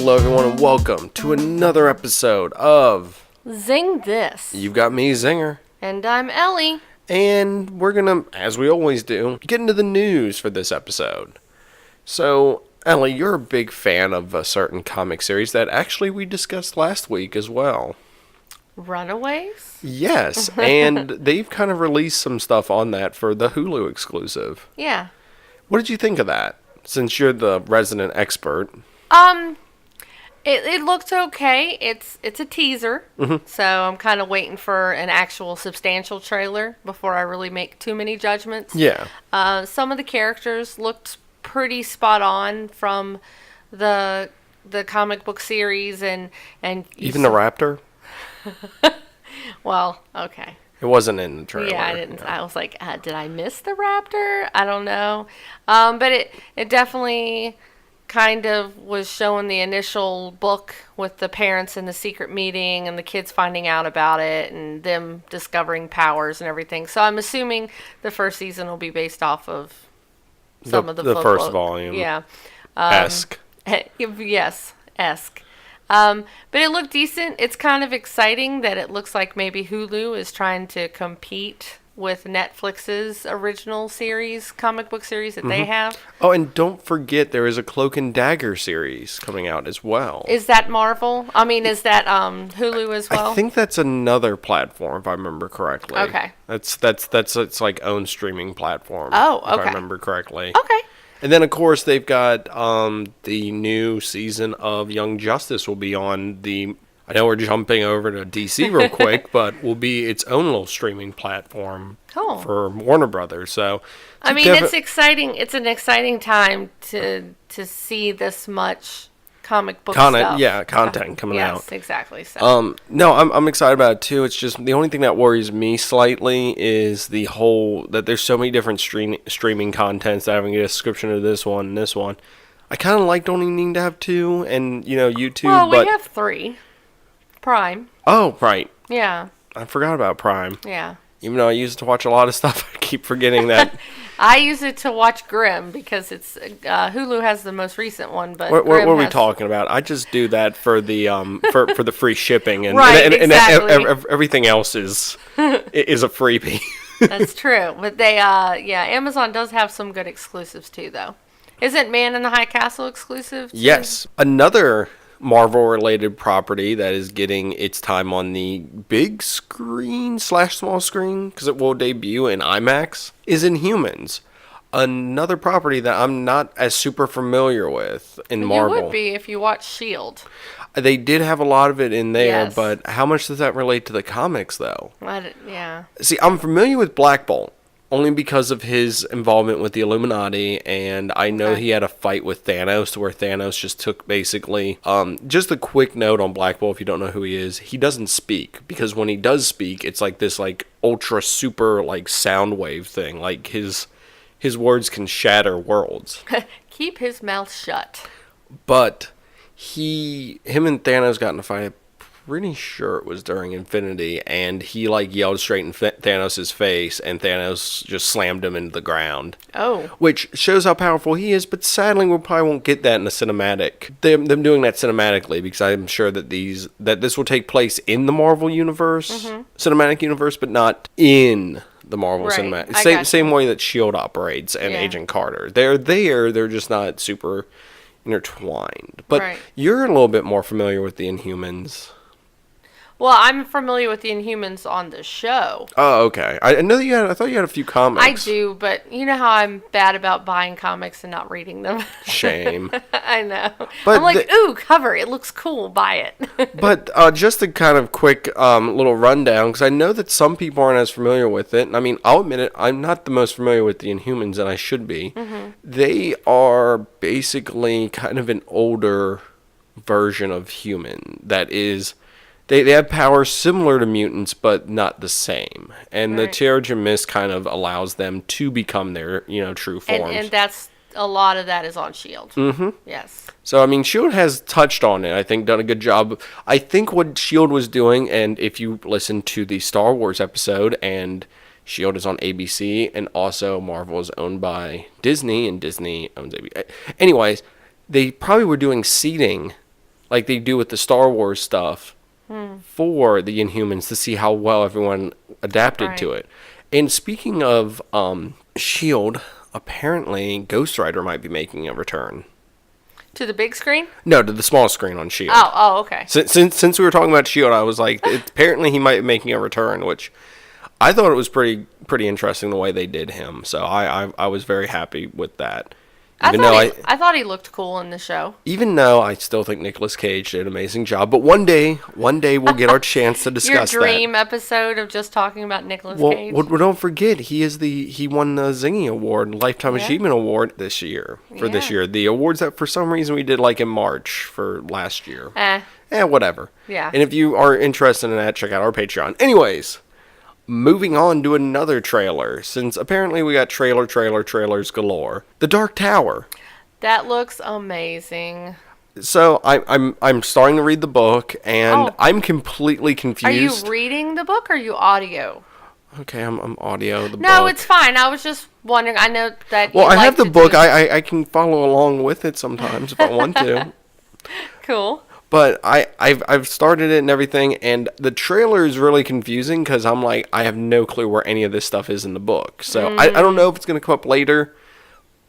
Hello everyone and welcome to another episode of Zeng This. You've got me, Zenger. And I'm Ellie. And we're gonna, as we always do, get into the news for this episode. So, Ellie, you're a big fan of a certain comic series that actually we discussed last week as well. Runaways? Yes, and they've kind of released some stuff on that for the Hulu exclusive. Yeah. What did you think of that, since you're the resident expert? It looked okay. It's a teaser, so I'm kind of waiting for an actual substantial trailer before I really make too many judgments. Yeah. Some of the characters looked pretty spot on from the comic book series, and Even the raptor? Well, okay. It wasn't in the trailer. Yeah, I didn't. I was like, did I miss the raptor? I don't know. But it definitely kind of was showing the initial book with the parents in the secret meeting and the kids finding out about it and them discovering powers and everything. So I'm assuming the first season will be based off of some of the first book. volume. Yeah. Esque. Yes, esque. But it looked decent. It's kind of exciting that it looks like maybe Hulu is trying to compete with Netflix's original series, comic book series that they have. Oh, and don't forget there is a Cloak and Dagger series coming out as well. Is that Marvel? I mean, is that Hulu as well? I think that's another platform, if I remember correctly. Okay. That's its like own streaming platform. Oh, If I okay. remember correctly. Okay. And then, of course, they've got the new season of Young Justice will be on the... I know we're jumping over to DC real quick, but will be its own little streaming platform for Warner Brothers. So, I mean, it's exciting. It's an exciting time to see this much comic book stuff. Yeah, content coming out. Yes, exactly. So. No, I'm excited about it too. It's just the only thing that worries me slightly is the whole that there's so many different streaming contents that having a description of this one and this one. I kind of like don't even need to have two, and YouTube. Well, but we have 3. Prime. Oh, right. Yeah. I forgot about Prime. Yeah. Even though I use it to watch a lot of stuff, I keep forgetting that. I use it to watch Grimm because it's Hulu has the most recent one, but what are we talking about? I just do that for the for the free shipping, and right, and exactly. everything else is a freebie. That's true, but they Amazon does have some good exclusives too, though. Isn't Man in the High Castle exclusive too? Yes, another Marvel-related property that is getting its time on the big screen / small screen, because it will debut in IMAX, is Inhumans. Another property that I'm not as super familiar with in Marvel. You would be if you watch S.H.I.E.L.D. They did have a lot of it in there, Yes. but how much does that relate to the comics, though? Yeah. See, I'm familiar with Black Bolt, only because of his involvement with the Illuminati, and I know he had a fight with Thanos, where Thanos just took basically... just a quick note on Black Bolt, if you don't know who he is, he doesn't speak, because when he does speak, it's like this like ultra super like sound wave thing, like his words can shatter worlds. Keep his mouth shut. But him and Thanos got in a fight. Pretty sure it was during Infinity, and he like yelled straight in Thanos' face, and Thanos just slammed him into the ground. Oh. Which shows how powerful he is, but sadly we probably won't get that in the cinematic. Them doing that cinematically, because I'm sure that this will take place in the Marvel universe, cinematic universe, but not in the Marvel cinematic. Same way that S.H.I.E.L.D. operates and Agent Carter. They're just not super intertwined. But you're a little bit more familiar with the Inhumans. Well, I'm familiar with the Inhumans on the show. Oh, okay. I know I thought you had a few comics. I do, but you know how I'm bad about buying comics and not reading them. Shame. I know. But I'm like, ooh, cover. It looks cool. Buy it. But just a kind of quick little rundown, because I know that some people aren't as familiar with it. I mean, I'll admit it, I'm not the most familiar with the Inhumans, and I should be. They are basically kind of an older version of human that is... They have powers similar to mutants, but not the same. And the Terrigen Mist kind of allows them to become their, true forms. And that's a lot of that is on S.H.I.E.L.D. Mm-hmm. Yes. So, I mean, S.H.I.E.L.D. has touched on it, I think, done a good job. I think what S.H.I.E.L.D. was doing, and if you listen to the Star Wars episode, and S.H.I.E.L.D. is on ABC, and also Marvel is owned by Disney, and Disney owns ABC. Anyways, they probably were doing seeding like they do with the Star Wars stuff for the Inhumans to see how well everyone adapted to Right. it. And speaking of Shield, apparently Ghost Rider might be making a return. To the big screen? No, to the small screen on Shield. Oh, okay. Since we were talking about Shield, I was like, apparently he might be making a return, which I thought it was pretty interesting the way they did him. So I was very happy with that. I thought he looked cool in the show. Even though I still think Nicolas Cage did an amazing job, but one day we'll get our chance to discuss Your dream episode of just talking about Nicolas that. Cage. Well, don't forget he won the Zingy Award, Lifetime Achievement Award this year. This year, the awards that for some reason we did like in March for last year. Whatever. Yeah. And if you are interested in that, check out our Patreon. Anyways. Moving on to another trailer, since apparently we got trailers galore. The Dark Tower. That looks amazing. So I'm starting to read the book, and I'm completely confused. Are you reading the book or are you audio? Okay, I'm audio. No, book. it's fine. I was just wondering. I know that. Well, I have the book. I can follow along with it sometimes if I want to. Cool. But I've started it and everything, and the trailer is really confusing because I'm like, I have no clue where any of this stuff is in the book. So I don't know if it's going to come up later,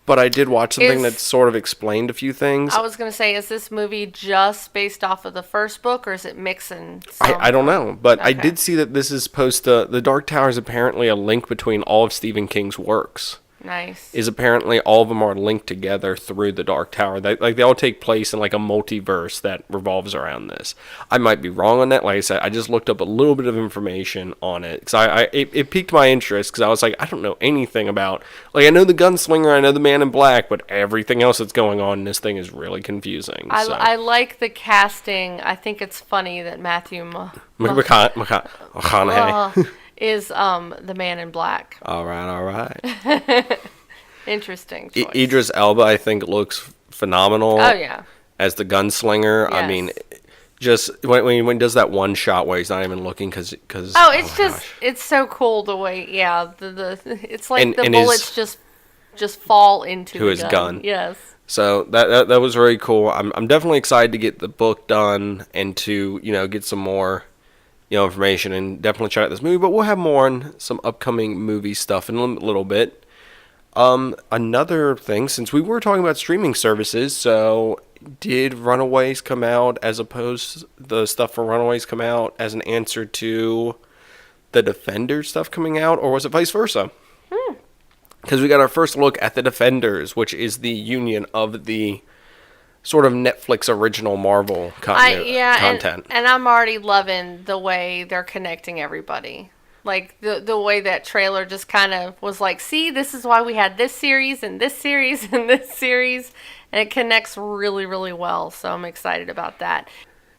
but I did watch something that sort of explained a few things. I was going to say, is this movie just based off of the first book, or is it mixing? I don't know, but I did see that this is supposed to... The Dark Tower is apparently a link between all of Stephen King's works. Nice. Is apparently all of them are linked together through the Dark Tower. They all take place in like a multiverse that revolves around this. I might be wrong on that. Like I said, I just looked up a little bit of information on it because it piqued my interest because I was like, I don't know anything about, like, I know the Gunslinger, I know the Man in Black, but everything else that's going on in this thing is really confusing. I like the casting. I think it's funny that Matthew McConaughey is the Man in Black. All right. Interesting choice. Idris Elba, I think, looks phenomenal. Oh yeah. As the Gunslinger. Yes. I mean, just when he does that one shot where he's not even looking because it's so cool the way it's like the and bullets just fall into his gun. Yes. So that was really cool. I'm definitely excited to get the book done and to get some more information and definitely check out this movie. But we'll have more on some upcoming movie stuff in a little bit. Another thing, since we were talking about streaming services, so did Runaways come out the stuff for Runaways come out as an answer to the Defenders stuff coming out, or was it vice versa? Because we got our first look at the Defenders, which is the union of the sort of Netflix original Marvel content. And I'm already loving the way they're connecting everybody. Like the way that trailer just kind of was like, see, this is why we had this series and this series and this series, and it connects really, really well. So I'm excited about that.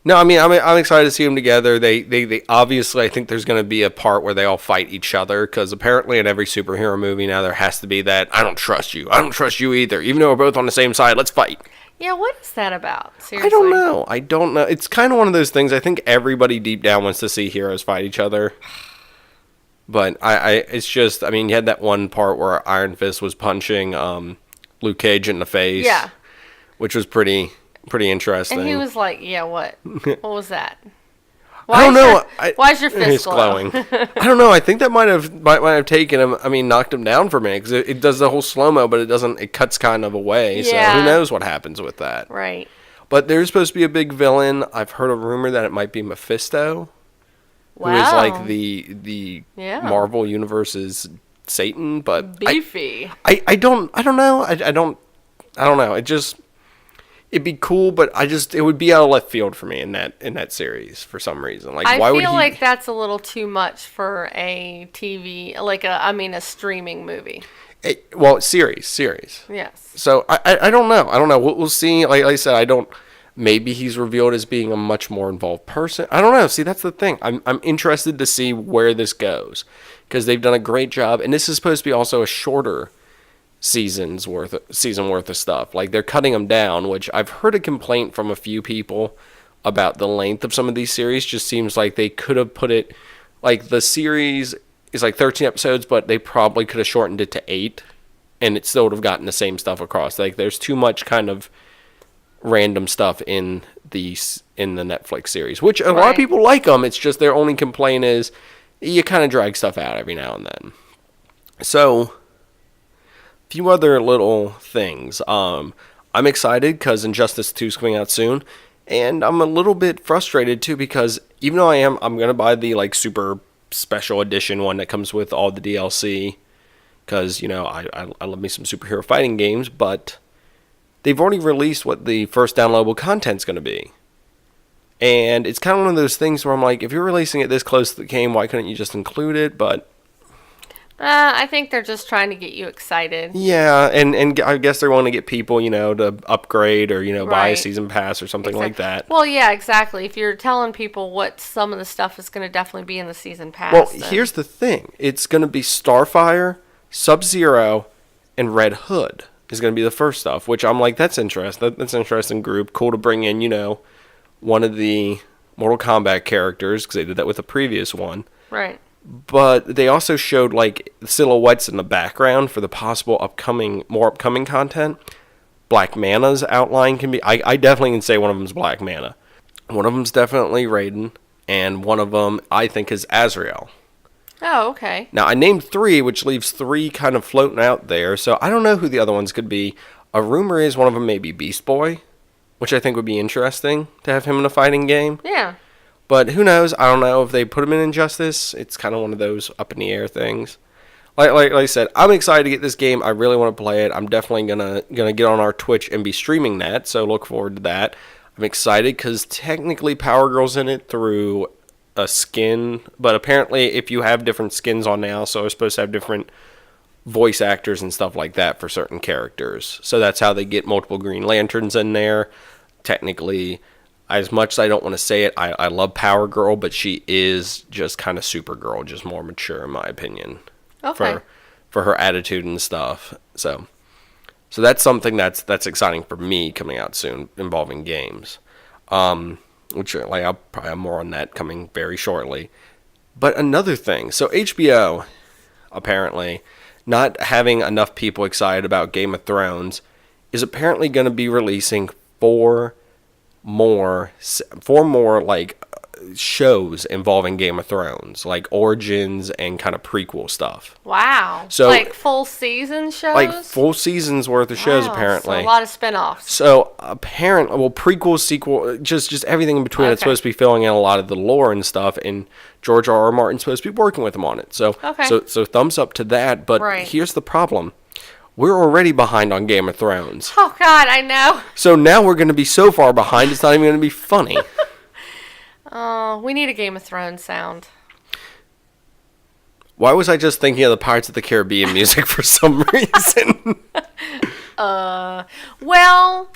No, I mean, I'm excited to see them together. They obviously, I think there's going to be a part where they all fight each other, because apparently in every superhero movie now there has to be that, I don't trust you either, even though we're both on the same side, let's fight. Yeah, what is that about? Seriously? I don't know. It's kind of one of those things. I think everybody deep down wants to see heroes fight each other. But it's just, I mean, you had that one part where Iron Fist was punching Luke Cage in the face. Yeah. Which was pretty interesting. And he was like, yeah, what? What was that? I don't know. Why's your fist glowing? I don't know. I think that might have taken him. I mean, knocked him down for a minute, because it does the whole slow mo, but it doesn't. It cuts kind of away. Yeah. So who knows what happens with that? Right. But there's supposed to be a big villain. I've heard a rumor that it might be Mephisto, wow. who is like the Marvel Universe's Satan. But beefy. I don't know. I don't know. It just. It'd be cool, but it would be out of left field for me in that series for some reason. Like, why would he? I feel like that's a little too much for a TV, a streaming movie. Series. Yes. So I don't know. We'll see. Like I said, maybe he's revealed as being a much more involved person. I don't know. See, that's the thing. I'm interested to see where this goes, because they've done a great job, and this is supposed to be also a shorter season worth of stuff. Like, they're cutting them down, which I've heard a complaint from a few people about the length of some of these series. Just seems like they could have put it, like, the series is like 13 episodes, but they probably could have shortened it to 8, and it still would have gotten the same stuff across. Like, there's too much kind of random stuff in the Netflix series, which a lot of Right. people like them. It's just their only complaint is you kind of drag stuff out every now and then. So, a few other little things. I'm excited because Injustice 2 is coming out soon, and I'm a little bit frustrated too because even though I'm gonna buy the like super special edition one that comes with all the DLC, because I love me some superhero fighting games, but they've already released what the first downloadable content's gonna be. And it's kind of one of those things where I'm like, if you're releasing it this close to the game, why couldn't you just include it? But I think they're just trying to get you excited. yeah, and I guess they want to get people, to upgrade or, buy a Right. season pass or something like that. Well, yeah, exactly. If you're telling people what some of the stuff is going to definitely be in the season pass. Well, then- here's the thing. It's going to be Starfire, Sub-Zero, and Red Hood is going to be the first stuff, which I'm like, that's interesting. That's an interesting group. Cool to bring in, one of the Mortal Kombat characters, because they did that with the previous one. Right. But they also showed like silhouettes in the background for the possible more upcoming content. Black Mana's outline can be. I definitely can say one of them's Black Mana. One of them's definitely Raiden, and one of them I think is Azrael. Oh, okay. Now I named 3, which leaves 3 kind of floating out there. So I don't know who the other ones could be. A rumor is one of them may be Beast Boy, which I think would be interesting to have him in a fighting game. Yeah. But who knows? I don't know if they put him in Injustice. It's kind of one of those up in the air things. Like I said, I'm excited to get this game. I really want to play it. I'm definitely gonna get on our Twitch and be streaming that. So look forward to that. I'm excited because technically Power Girl's in it through a skin, but apparently if you have different skins on now, so we're supposed to have different voice actors and stuff like that for certain characters. So that's how they get multiple Green Lanterns in there. Technically. As much as I don't want to say it, I love Power Girl, but she is just kind of Supergirl, just more mature in my opinion. Okay. For her attitude and stuff. So that's something that's exciting for me coming out soon involving games. Which I'll probably have more on that coming very shortly. But another thing, so HBO apparently not having enough people excited about Game of Thrones is apparently going to be releasing 4 more like shows involving Game of Thrones, like origins and kind of prequel stuff. Wow. So like full season shows? Like full seasons worth of shows Wow, apparently. So a lot of spin-offs. So apparently, prequel, sequel, just everything in between. It's Okay. supposed to be filling in a lot of the lore and stuff, and George R. R. Martin's supposed to be working with them on it. So Okay. so thumbs up to that. But Right. here's the problem. We're already behind on Game of Thrones. Oh, God, I know. So now we're going to be so far behind, it's not even going to be funny. Oh, we need a Game of Thrones sound. Why was I just thinking of the Pirates of the Caribbean music for some reason? Well,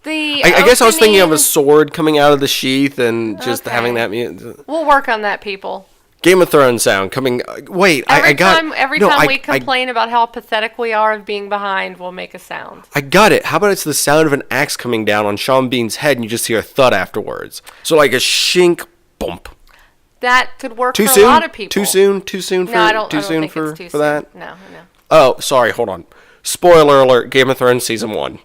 the I guess I was thinking of a opening- sword coming out of the sheath and just Okay. having that music. We'll work on that, people. Game of Thrones sound coming. Wait, Every I got. time we complain about how pathetic we are of being behind, we'll make a sound. I got it. How about it's the sound of an axe coming down on Sean Bean's head and you just hear a thud afterwards? So like a shink, bump. That could work Too for soon? a lot of people. Too soon? Too soon for No, I don't. too I don't soon think for it's too for soon. that? No. Oh, sorry. Hold on. Spoiler alert: Game of Thrones season 1.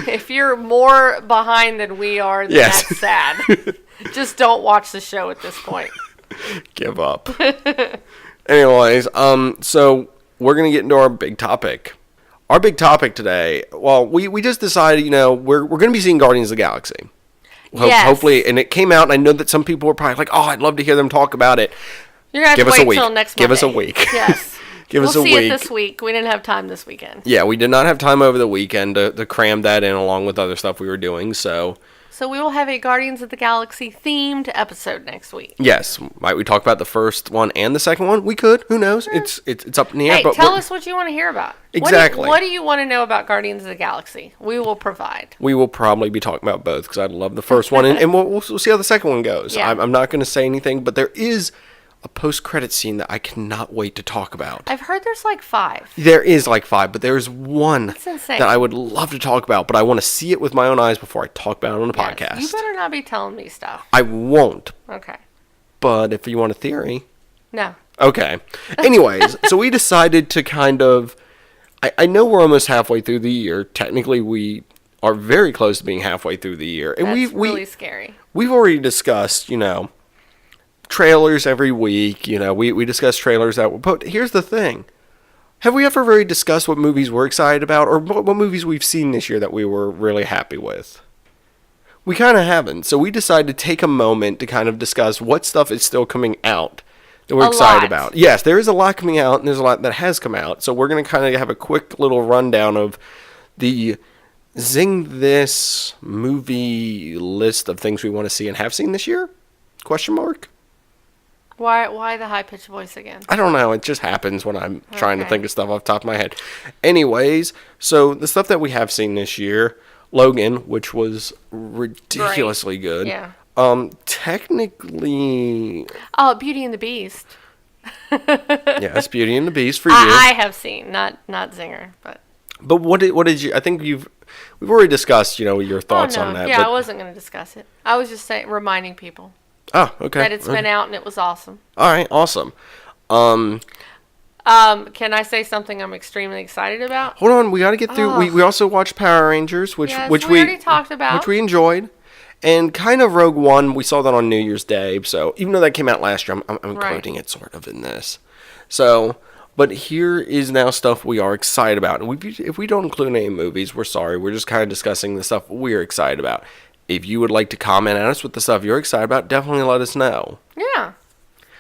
If you're more behind than we are, then Yes. that's sad. Just don't watch the show at this point. Give up. Anyways, so we're gonna get into our big topic. Our big topic today. Well, we just decided, we're gonna be seeing Guardians of the Galaxy. Yes. Hopefully, and it came out, and I know that some people were probably like, "Oh, I'd love to hear them talk about it." You're gonna have Give to us a wait week. till next Give us a Monday. week. Yes. Give us a We'll see week. it this week. We didn't have time this weekend. Yeah, we did not have time over the weekend to cram that in along with other stuff we were doing. So So we will have a Guardians of the Galaxy themed episode next week. yes, might we talk about the first one and the second one? We could. Who knows? It's up in the air. Hey, but tell we're- us what you want to hear about. Exactly. What do you want to know about Guardians of the Galaxy? We will provide. we will probably be talking about both because I love the first one, and we'll see how the second one goes. Yeah. I'm not going to say anything, but there is a post-credit scene that I cannot wait to talk about. I've heard there's like 5. There is like 5, but there's one That's insane. that I would love to talk about, but I want to see it with my own eyes before I talk about it on the Yes. podcast. You better not be telling me stuff. I won't, Okay. but if you want a theory... No. Okay. Anyways, so we decided to kind of I know we're almost halfway through the year. Technically, we are very close to being halfway through the year. And That's really scary. We've already discussed, trailers every week. We discuss trailers but here's the thing. Have we ever really discussed what movies we're excited about, or what movies we've seen this year that we were really happy with? We kind of haven't. So we decided to take a moment to kind of discuss what stuff is still coming out that we're excited about. Yes, there is a lot coming out, and there's a lot that has come out. So we're going to kind of have a quick little rundown of the Zeng This movie list of things we want to see and have seen this year? Question mark? Why the high-pitched voice again? I don't know. It just happens when I'm trying to think of stuff off the top of my head. Anyways, so the stuff that we have seen this year, Logan, which was ridiculously good. Yeah. Technically... Oh, Beauty and the Beast. Yes, Beauty and the Beast for you. I have seen, not Zenger, but what did you... I think we've already discussed, your thoughts on that. Yeah, I wasn't going to discuss it. I was just reminding people. Oh, okay. That it's been out and it was awesome. All right, awesome. Can I say something I'm extremely excited about? Hold on, we got to get through. We also watched Power Rangers, which we already talked about, which we enjoyed, and kind of Rogue One. We saw that on New Year's Day, so even though that came out last year, I'm quoting it sort of in this. So, but here is now stuff we are excited about, and if we don't include any movies, we're sorry. We're just kind of discussing the stuff we're excited about. If you would like to comment at us with the stuff you're excited about, definitely let us know. Yeah.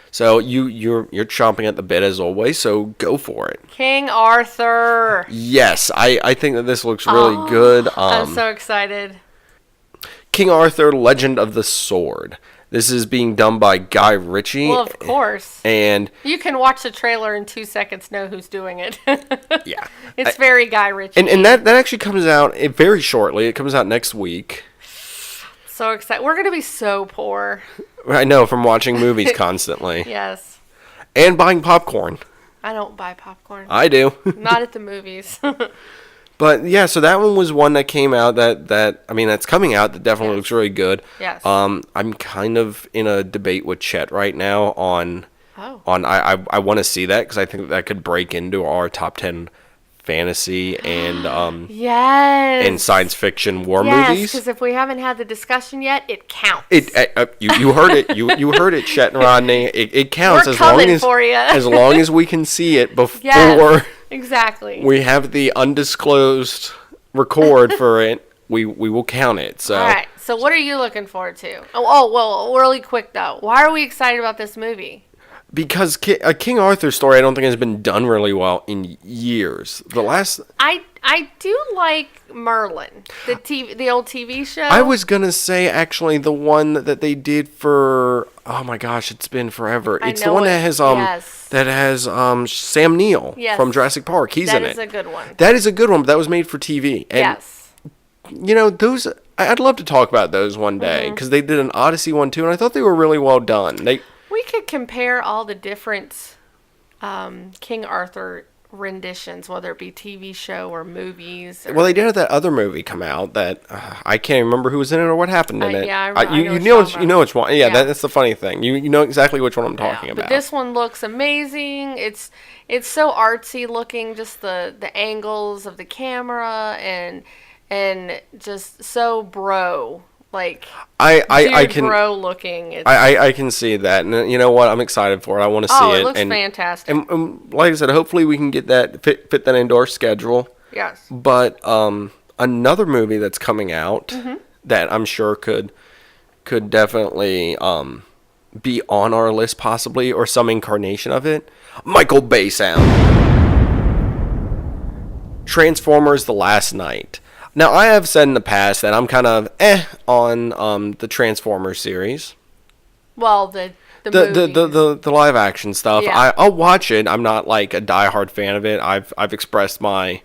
So you're chomping at the bit as always, so go for it. King Arthur. Yes, I think that this looks really good. I'm so excited. King Arthur, Legend of the Sword. This is being done by Guy Ritchie. Well, of course. And you can watch the trailer in 2 seconds, know who's doing it. Yeah. It's very Guy Ritchie. And that actually comes out very shortly. It comes out next week. So excited. We're going to be so poor. I know, from watching movies constantly. Yes. And buying popcorn. I don't buy popcorn. I do. Not at the movies. But yeah, so that one was one that came out that's coming out that definitely looks really good. Yes. I'm kind of in a debate with Chet right now on I want to see that because I think that could break into our top 10 fantasy and yes, and science fiction war yes, movies. Because if we haven't had the discussion yet, it counts. You heard it. You heard it, Chet and Rodney. It counts. We're as long as for you. As long as we can see it before. Yes, exactly. We have the undisclosed record for it. We will count it. So. All right. So what are you looking forward to? Oh well, really quick though. Why are we excited about this movie? Because a King Arthur story, I don't think has been done really well in years. The last I do like Merlin, the old TV show. I was gonna say actually the one that they did for oh my gosh, it's been forever. It's the one that has Sam Neill from Jurassic Park. He's in it. That is a good one. That is a good one, but that was made for TV. And, yes. Those I'd love to talk about those one day because they did an Odyssey one too, and I thought they were really well done. We could compare all the different King Arthur renditions, whether it be TV show or movies. Well, they did have that other movie come out that I can't remember who was in it or what happened in it. Yeah, you know which one. Yeah, that's the funny thing. You know exactly which one I'm talking about. But this one looks amazing. It's so artsy looking, just the angles of the camera and just so bro. Like I can bro looking. I can see that, and you know what? I'm excited for it. I want to see it. It looks fantastic. And like I said, hopefully we can get that fit that into our schedule. Yes. But another movie that's coming out that I'm sure could definitely be on our list possibly, or some incarnation of it. Michael Bay sound. Transformers: The Last Knight. Now, I have said in the past that I'm kind of on the Transformers series. Well, the live action stuff. Yeah. I'll watch it. I'm not like a diehard fan of it. I've expressed my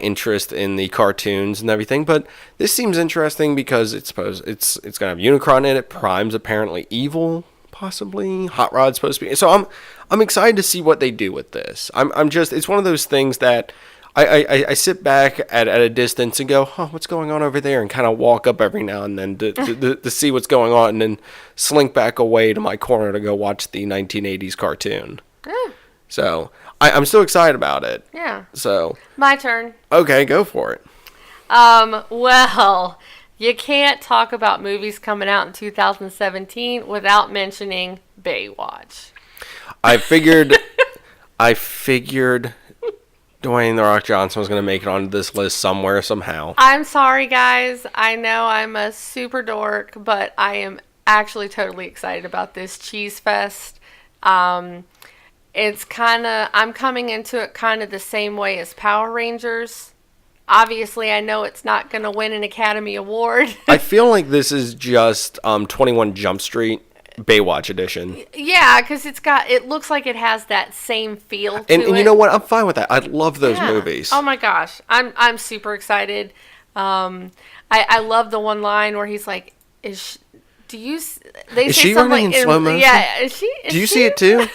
interest in the cartoons and everything, but this seems interesting because it's gonna have Unicron in it. Prime's apparently evil, possibly. Hot Rod's supposed to be. So I'm excited to see what they do with this. It's one of those things that. I sit back at a distance and go, what's going on over there? And kind of walk up every now and then to see what's going on, and then slink back away to my corner to go watch the 1980s cartoon. So I'm still excited about it. Yeah. So My turn. okay, go for it. Well, you can't talk about movies coming out in 2017 without mentioning Baywatch. I figured Dwayne The Rock Johnson was going to make it onto this list somewhere, somehow. I'm sorry, guys. I know I'm a super dork, but I am actually totally excited about this cheese fest. It's I'm coming into it kind of the same way as Power Rangers. Obviously, I know it's not going to win an Academy Award. I feel like this is just 21 Jump Street Baywatch edition. Yeah, because it looks like it has that same feel to it. And you know what? I'm fine with that. I love those movies. Oh my gosh, I'm super excited. I love the one line where he's like, "Is she running in slow motion? Yeah, is she? Do you see it too?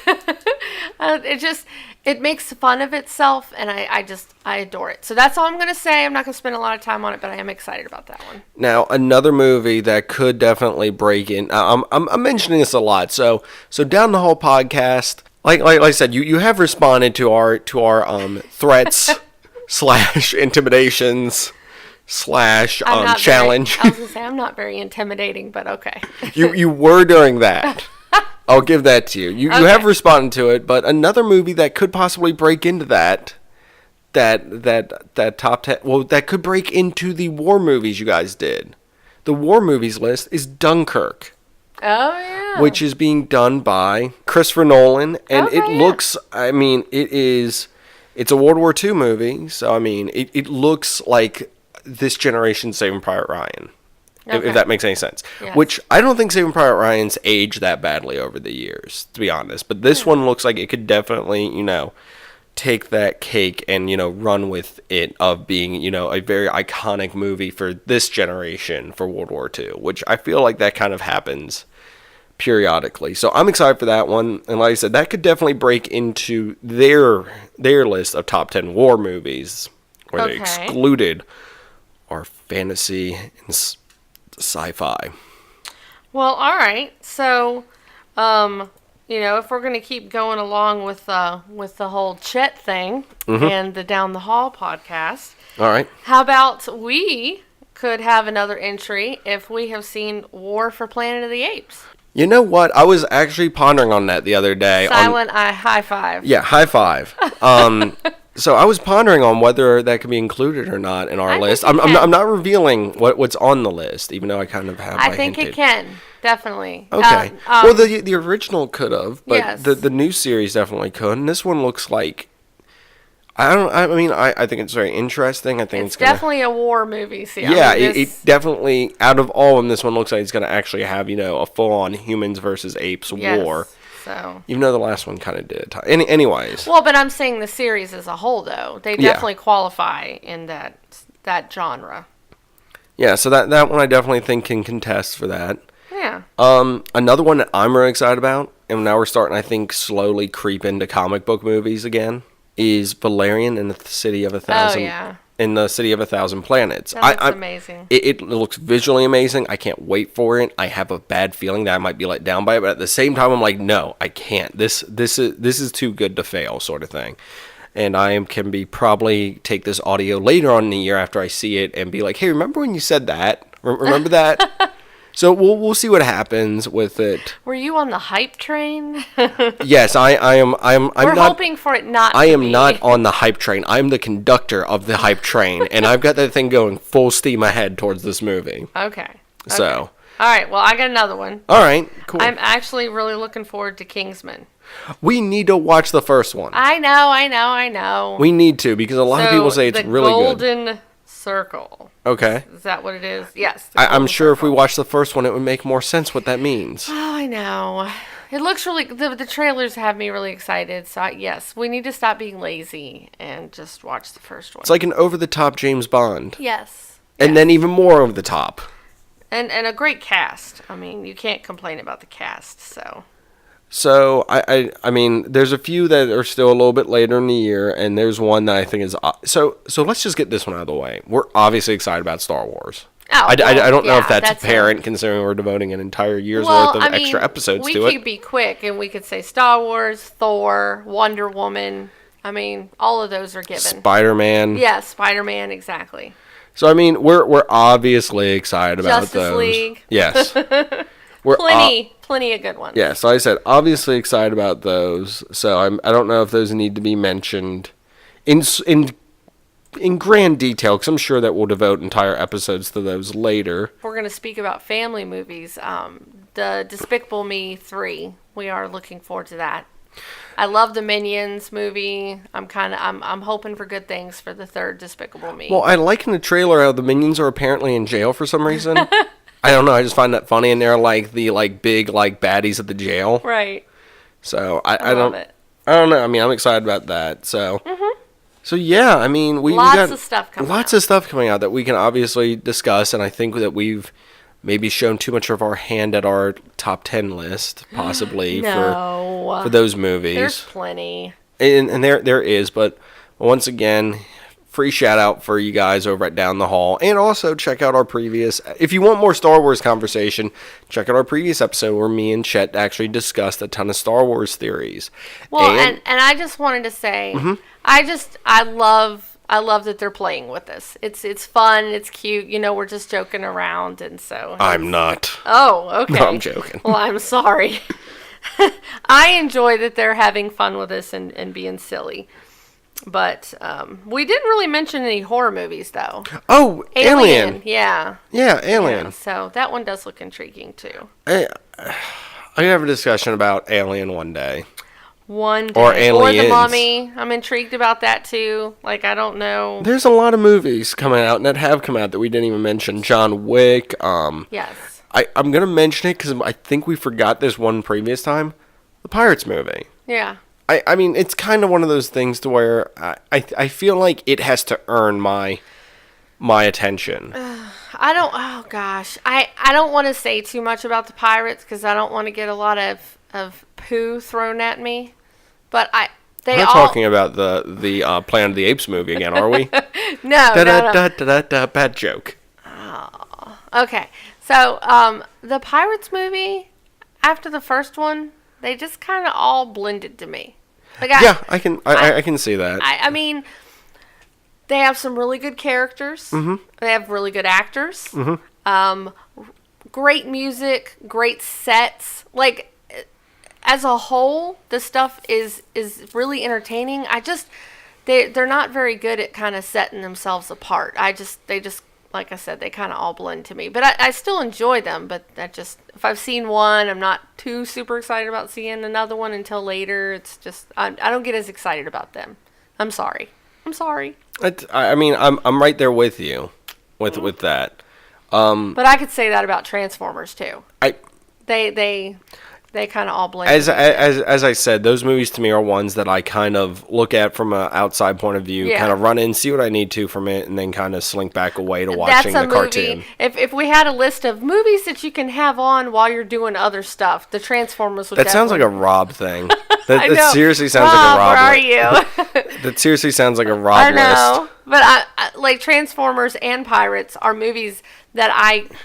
It makes fun of itself, and I adore it. So that's all I'm going to say. I'm not going to spend a lot of time on it, but I am excited about that one. Now, another movie that could definitely break in. I'm mentioning this a lot. So down the whole podcast, like I said, you have responded to our threats / intimidations / challenge. I was going to say I'm not very intimidating, but okay. You were during that. I'll give that to you. You have responded to it, but another movie that could possibly break into that top 10, well, that could break into the war movies you guys did. The war movies list is Dunkirk. Oh, yeah. Which is being done by Christopher Nolan, and it looks, I mean, it's a World War II movie, so I mean, it looks like this generation's Saving Private Ryan. If that makes any sense. Yes. Which I don't think Saving Private Ryan's aged that badly over the years, to be honest. But this one looks like it could definitely, take that cake and, run with it of being, a very iconic movie for this generation for World War II, which I feel like that kind of happens periodically. So I'm excited for that one. And like I said, that could definitely break into their list of top 10 war movies where they excluded our fantasy and sci-fi. Well, all right. So, if we're going to keep going along with the whole Chet thing and the Down the Hall podcast, all right. How about we could have another entry if we have seen War for Planet of the Apes? You know what? I was actually pondering on that the other day. Silent high five. Yeah, high five. So I was pondering on whether that could be included or not in our list. I'm not revealing what's on the list, even though I kind of have. I think it can definitely. Okay. Well, the original could have, but yes. the new series definitely could. And this one looks like. I think it's very interesting. I think it's definitely a war movie. See, yeah, it definitely, out of all of them, this one looks like it's going to actually have, a full-on humans versus apes war. So. Even though the last one kind of did. Anyways. Well, but I'm saying the series as a whole, though. They definitely qualify in that genre. Yeah, so that one I definitely think can contest for that. Yeah. Another one that I'm really excited about, and now we're starting, I think, slowly creep into comic book movies again, is Valerian and the City of a Thousand. Oh, yeah. In the City of a Thousand Planets. That looks amazing. It looks visually amazing. I can't wait for it. I have a bad feeling that I might be let down by it, but at the same time, I'm like, no, I can't. This is too good to fail, sort of thing. And I can probably take this audio later on in the year after I see it and be like, hey, remember when you said that? Remember that? So we'll see what happens with it. Were you on the hype train? Yes, I am. We're hoping for it not. I am not on the hype train. I'm the conductor of the hype train, and I've got that thing going full steam ahead towards this movie. Okay. So. All right. Well, I got another one. All right. Cool. I'm actually really looking forward to Kingsman. We need to watch the first one. I know. We need to, because a lot of people say it's really good. The Golden Circle. Okay. Is that what it is? Yes. I'm sure if we watched the first one, it would make more sense what that means. Oh, I know. It looks really... The trailers have me really excited. So, yes, we need to stop being lazy and just watch the first one. It's like an over-the-top James Bond. Yes. And then even more over the top. And a great cast. I mean, you can't complain about the cast, so... So, I mean, there's a few that are still a little bit later in the year, and there's one that I think is... So let's just get this one out of the way. We're obviously excited about Star Wars. Oh, I don't know yeah, if that's apparent considering we're devoting an entire year's worth of extra episodes to it. We could be quick and we could say Star Wars, Thor, Wonder Woman. I mean, all of those are given. Spider-Man. Yeah, Spider-Man, exactly. So I mean, we're obviously excited about Justice those. League. Yes. We're plenty of good ones. Yeah, so I said obviously excited about those. So I don't know if those need to be mentioned in grand detail, because I'm sure that we'll devote entire episodes to those later. We're going to speak about family movies. The Despicable Me 3. We are looking forward to that. I love the Minions movie. I'm hoping for good things for the third Despicable Me. Well, I like in the trailer how the Minions are apparently in jail for some reason. I don't know. I just find that funny, and they're like the big baddies at the jail. Right. So I love it. I don't know. I mean, I'm excited about that. So. Mm-hmm. So yeah, I mean, we got of stuff coming lots of stuff coming out that we can obviously discuss, and I think that we've maybe shown too much of our hand at our top 10 list, possibly for those movies. There's plenty, and there is, but once again, free shout out for you guys over at Down the Hall, and also check out our previous. If you want more Star Wars conversation, check out our previous episode where me and Chet actually discussed a ton of Star Wars theories. Well, and I just wanted to say. Mm-hmm. I love that they're playing with this. It's fun, it's cute. You know, we're just joking around, and so I'm not. Oh, okay. No, I'm joking. Well, I'm sorry. I enjoy that they're having fun with us and being silly. But we didn't really mention any horror movies, though. Oh, Alien. Yeah. Yeah, Alien. Yeah, so that one does look intriguing, too. I have a discussion about Alien one day. One day. Or Aliens. Or The Mummy. I'm intrigued about that, too. Like, I don't know. There's a lot of movies coming out, and that have come out that we didn't even mention. John Wick. Yes. I'm going to mention it because I think we forgot this one previous time. The Pirates movie. Yeah. I mean, it's kind of one of those things to where I feel like it has to earn my attention. Oh gosh. I don't want to say too much about the Pirates because I don't want to get a lot of poo thrown at me. But we're not talking about the Planet of the Apes movie again, are we? No. Bad joke. Oh, okay. So, the Pirates movie, after the first one, they just kind of all blended to me. Like I can see that. I mean, they have some really good characters. Mm-hmm. They have really good actors. Mm-hmm. Great music, great sets. Like, as a whole, the stuff is really entertaining. They're not very good at kind of setting themselves apart. They just like I said, they kind of all blend to me. But I still enjoy them. But if I've seen one, I'm not too super excited about seeing another one until later. It's just I don't get as excited about them. I'm sorry. I mean, I'm right there with you, with that. But I could say that about Transformers too. They kind of all blend. As I said, those movies to me are ones that I kind of look at from an outside point of view, kind of run in, see what I need to from it, and then kind of slink back away to watching the cartoon. If we had a list of movies that you can have on while you're doing other stuff, the Transformers would. That sounds like a Rob thing. That seriously sounds like a Rob. Where are you? That seriously sounds like a Rob list. I know, but I like Transformers and Pirates are movies that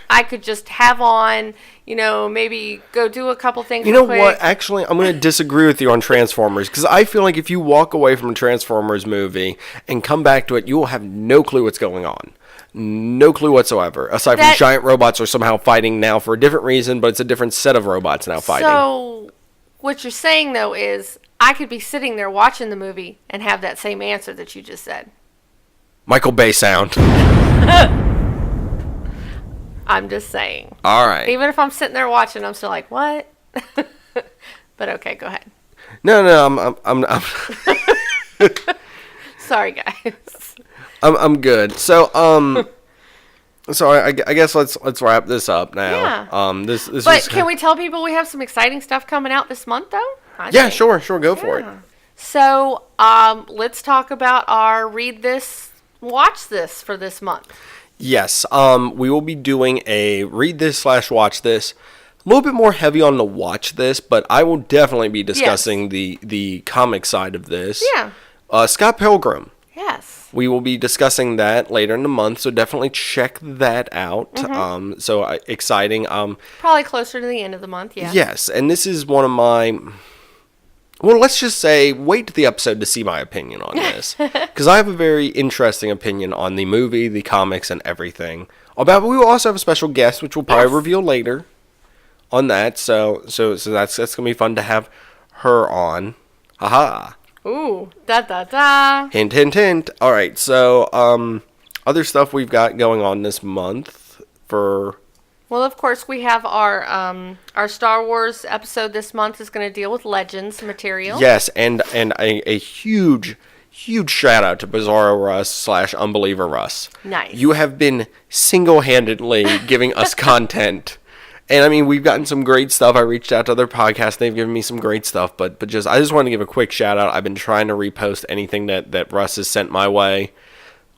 I could just have on. You know, maybe go do a couple things. You know what? Actually, I'm going to disagree with you on Transformers because I feel like if you walk away from a Transformers movie and come back to it, you will have no clue what's going on. No clue whatsoever. Aside from giant robots are somehow fighting now for a different reason, but it's a different set of robots now fighting. So, what you're saying, though, is I could be sitting there watching the movie and have that same answer that you just said. Michael Bay sound. I'm just saying. All right. Even if I'm sitting there watching, I'm still like, what? But okay, go ahead. No, I'm Sorry, guys. I'm good. So I guess let's wrap this up now. Yeah. But can we tell people we have some exciting stuff coming out this month, though? Yeah, sure, go for it. So, let's talk about our read this, watch this for this month. Yes, we will be doing a read this / watch this. A little bit more heavy on the watch this, but I will definitely be discussing the comic side of this. Yeah. Scott Pilgrim. Yes. We will be discussing that later in the month, so definitely check that out. Exciting. Probably closer to the end of the month, yeah. Yes, and this is one of my... Well, let's just say, wait to the episode to see my opinion on this. Because I have a very interesting opinion on the movie, the comics, and everything. We will also have a special guest, which we'll probably reveal later on that. So that's going to be fun to have her on. Haha. Ooh, da. Hint, hint, hint. All right, so other stuff we've got going on this month for... Well, of course, we have our Star Wars episode this month is going to deal with Legends material. Yes, and a huge shout out to Bizarro Russ / Unbeliever Russ. Nice. You have been single-handedly giving us content. And I mean, we've gotten some great stuff. I reached out to other podcasts. They've given me some great stuff. But I just wanted to give a quick shout out. I've been trying to repost anything that Russ has sent my way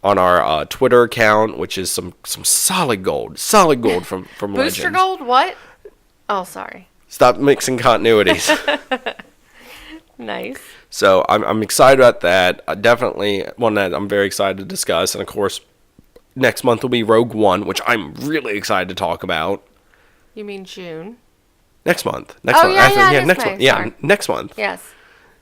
on our Twitter account, which is some solid gold from Booster Legends. Gold? What? Oh, sorry. Stop mixing continuities. Nice. So I'm excited about that. Definitely one that I'm very excited to discuss. And of course, next month will be Rogue One, which I'm really excited to talk about. You mean June? Next month. Next month. Next month. Yeah, next month. Yes.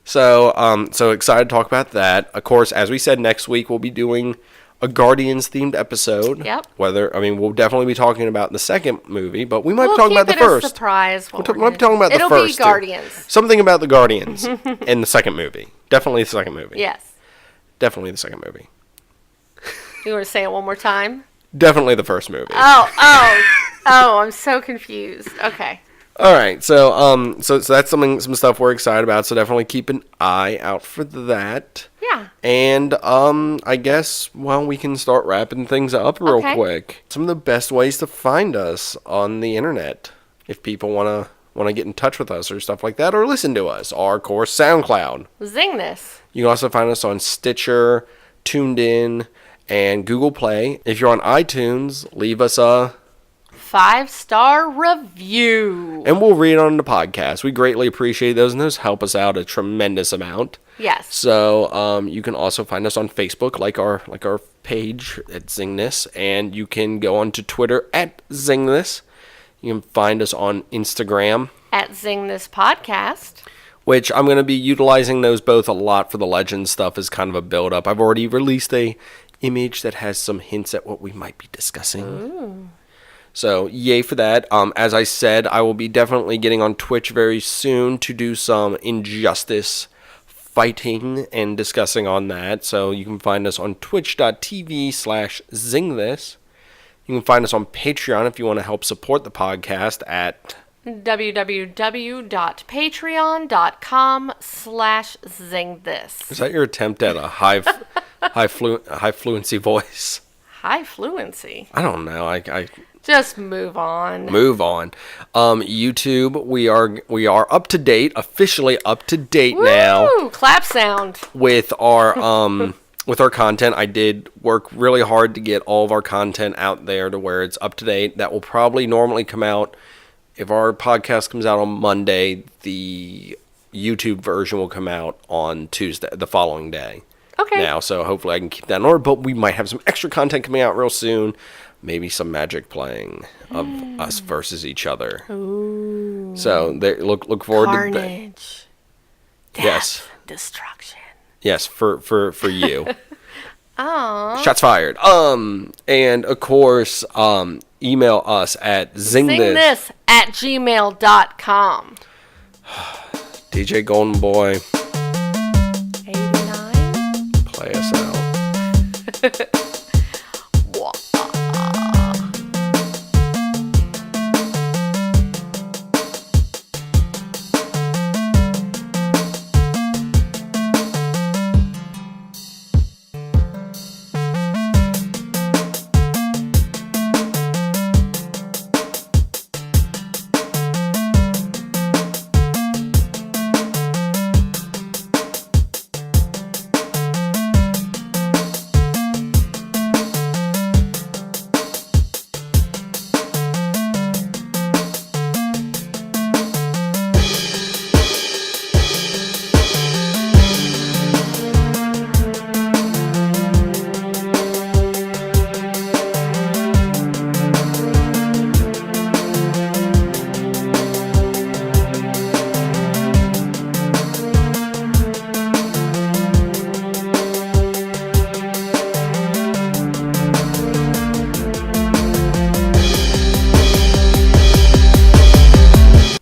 So so excited to talk about that. Of course, as we said, next week we'll be doing a Guardians themed episode. Yep. We'll definitely be talking about the second movie, but we might be talking about the first. A surprise. We'll be talking about the first. It'll be Guardians. Something about the Guardians in the second movie. Definitely the second movie. Yes. Definitely the second movie. You want to say it one more time? Definitely the first movie. Oh, I'm so confused. Okay. All right, so that's some stuff we're excited about. So definitely keep an eye out for that. Yeah. And I guess we can start wrapping things up real quick. Some of the best ways to find us on the internet, if people want to get in touch with us or stuff like that, or listen to us, are of course SoundCloud. Zeng This. You can also find us on Stitcher, TuneIn, and Google Play. If you're on iTunes, leave us a 5-star review. And we'll read it on the podcast. We greatly appreciate those, and those help us out a tremendous amount. Yes. So you can also find us on Facebook, like our page at Zeng This, and you can go on to Twitter at Zeng This. You can find us on Instagram at Zeng This Podcast. Which I'm going to be utilizing those both a lot for the Legends stuff as kind of a build-up. I've already released a image that has some hints at what we might be discussing. Ooh. So, yay for that. As I said, I will be definitely getting on Twitch very soon to do some Injustice fighting and discussing on that. So, you can find us on twitch.tv/zingthis. You can find us on Patreon if you want to help support the podcast at www.patreon.com/zingthis. Is that your attempt at a high fluency voice? High fluency? I don't know. I just move on. YouTube, we are up to date, officially up to date now. Woo! Clap sound. With our content. I did work really hard to get all of our content out there to where it's up to date. That will probably normally come out, if our podcast comes out on Monday, the YouTube version will come out on Tuesday, the following day. Okay. Now, so hopefully I can keep that in order, but we might have some extra content coming out real soon. Maybe some Magic playing of us versus each other. Ooh. So look forward Carnage. to that. Death. Yes. Destruction. Yes, for you. Aww. Shots fired. And of course, email us at zingthis@gmail.com. DJ Golden Boy. 89. Play us out.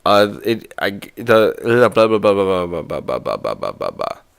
The blah blah blah blah blah blah blah blah blah blah blah blah blah.